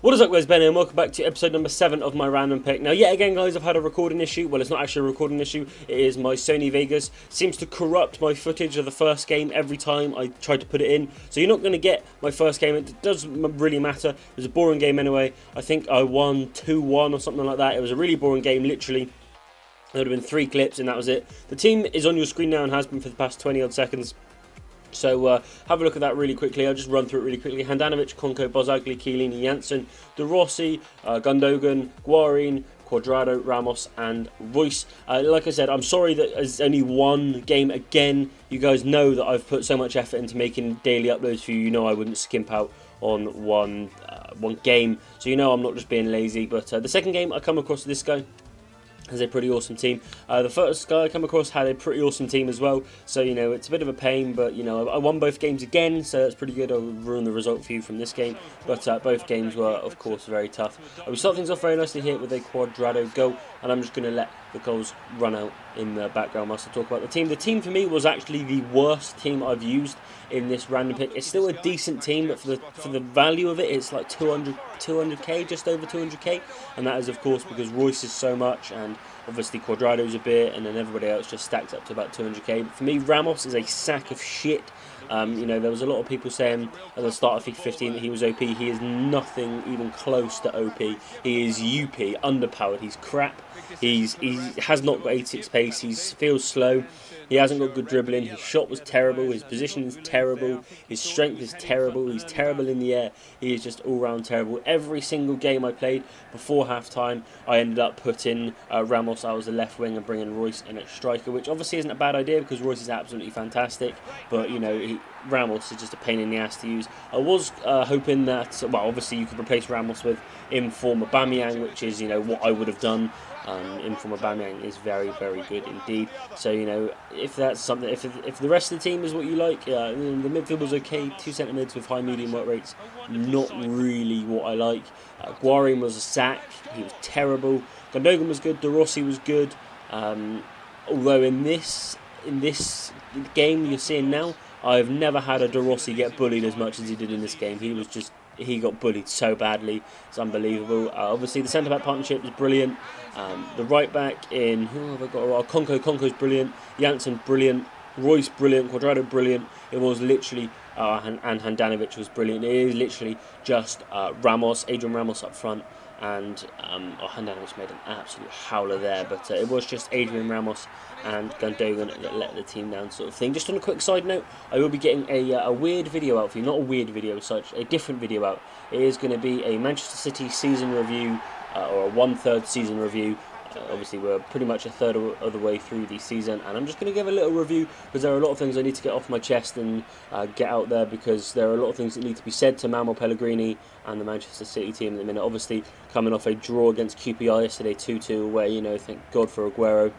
What is up guys, Ben here, and welcome back to episode number 7 of my random pick. Now yet again guys, I've had a recording issue. Well, it's not actually a recording issue, it is my Sony Vegas. Seems to corrupt my footage of the first game every time I try to put it in. So you're not going to get my first game, it doesn't really matter. It was a boring game anyway. I think I won 2-1 or something like that. It was a really boring game, literally. There would have been 3 clips and that was it. The team is on your screen now and has been for the past 20 odd seconds. So have a look at that really quickly. I'll just run through it really quickly. Handanovic, Konko, Bozagli, Chiellini, Janssen, De Rossi, Gundogan, Guarin, Cuadrado, Ramos and Royce. Like I said, I'm sorry that there's only one game again. You guys know that I've put so much effort into making daily uploads for you. You know I wouldn't skimp out on one game. So you know I'm not just being lazy. But the second game I come across this guy has a pretty awesome team. The first guy I come across had a pretty awesome team as well, so you know it's a bit of a pain, but you know I won both games again, so that's pretty good. I'll ruin the result for you from this game, but both games were of course very tough. We start things off very nicely here with a Cuadrado goal, and I'm just going to let the goals run out in the background whilst I talk about the team. The team for me was actually the worst team I've used in this random pick. It's still a decent team, but for the value of it, it's like 200k, just over 200k, and that is of course because Royce is so much, and obviously Cuadrado's a bit, and then everybody else just stacks up to about 200k. But for me, Ramos is a sack of shit. You know, there was a lot of people saying at the start of FIFA 15 that he was OP. He is nothing even close to OP. He is UP, underpowered. He's crap. He has not got 86 pace. He feels slow. He hasn't got good dribbling. His shot was terrible. His position is terrible. His strength is terrible. He's terrible in the air. He is just all-round terrible. Every single game I played before half-time, I ended up putting Ramos out as a left wing and bringing Royce in at striker, which obviously isn't a bad idea because Royce is absolutely fantastic. But, you know, Ramos is just a pain in the ass to use. I was hoping that, well, obviously you could replace Ramos with Inform Aubameyang, which is, you know, what I would have done. Inform Aubameyang is very, very good indeed. So, you know, if that's something, if the rest of the team is what you like, the midfield was okay. 2 centre mids with high medium work rates, not really what I like. Guarin was a sack. He was terrible. Gundogan was good. De Rossi was good. Although in this game you're seeing now, I've never had a De Rossi get bullied as much as he did in this game. He got bullied so badly, it's unbelievable. Obviously the centre-back partnership is brilliant. The right-back in, who have I got? Konko's brilliant, Janssen brilliant, Royce brilliant, Cuadrado brilliant. It was literally, and Handanovic was brilliant. It is literally just Adrian Ramos up front. And Handanovic made an absolute howler there, but it was just Adrian Ramos and Gundogan that let the team down, sort of thing. Just on a quick side note, I will be getting a weird video out for you, not a weird video as such, a different video out. It is going to be a Manchester City season review, or a 1/3 season review. Obviously we're pretty much a third of the way through the season, and I'm just going to give a little review because there are a lot of things I need to get off my chest and get out there, because there are a lot of things that need to be said to Manuel Pellegrini and the Manchester City team at the minute. Obviously coming off a draw against QPR yesterday 2-2 away, you know, thank God for Aguero.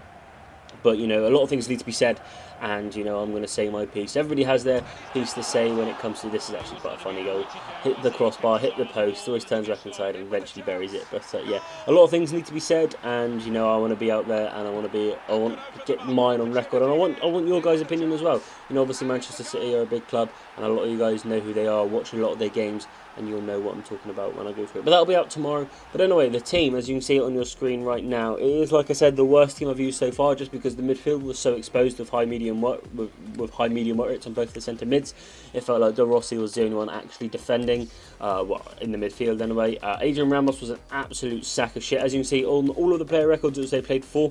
But, you know, a lot of things need to be said, and, you know, I'm going to say my piece. Everybody has their piece to say when it comes to this. Is actually quite a funny goal. Hit the crossbar, hit the post, always turns back inside and eventually buries it. But, yeah, a lot of things need to be said, and, you know, I want to be out there, and I want to get mine on record, and I want your guys' opinion as well. You know, obviously Manchester City are a big club, and a lot of you guys know who they are, watch a lot of their games, and you'll know what I'm talking about when I go through it. But that'll be out tomorrow. But anyway, the team, as you can see it on your screen right now, it is, like I said, the worst team I've used so far, just because the midfield was so exposed with high medium work rates on both the centre mids. It felt like De Rossi was the only one actually defending, well, in the midfield anyway. Adrian Ramos was an absolute sack of shit. As you can see, on all of the player records that they played for,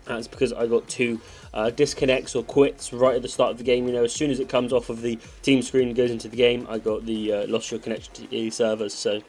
that's because I got 2 disconnects or quits right at the start of the game. You know, as soon as it comes off of the team screen and goes into the game, I got the lost your connection to the servers. So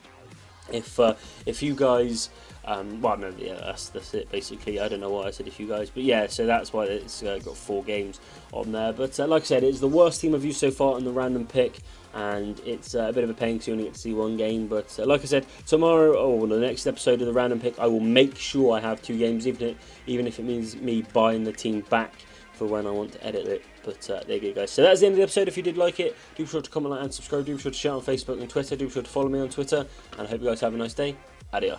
if you guys, well, no, yeah, that's it basically. I don't know why I said if you guys, but yeah, so that's why it's got 4 games on there. But like I said, it's the worst team I've used so far in the random pick, and it's a bit of a pain because you only get to see 1 game. But like I said, tomorrow or the next episode of the random pick, I will make sure I have 2 games, even if it means me buying the team back for when I want to edit it. But there you go, guys. So that's the end of the episode. If you did like it, do be sure to comment, like, and subscribe. Do be sure to share on Facebook and Twitter. Do be sure to follow me on Twitter, and I hope you guys have a nice day. Adios.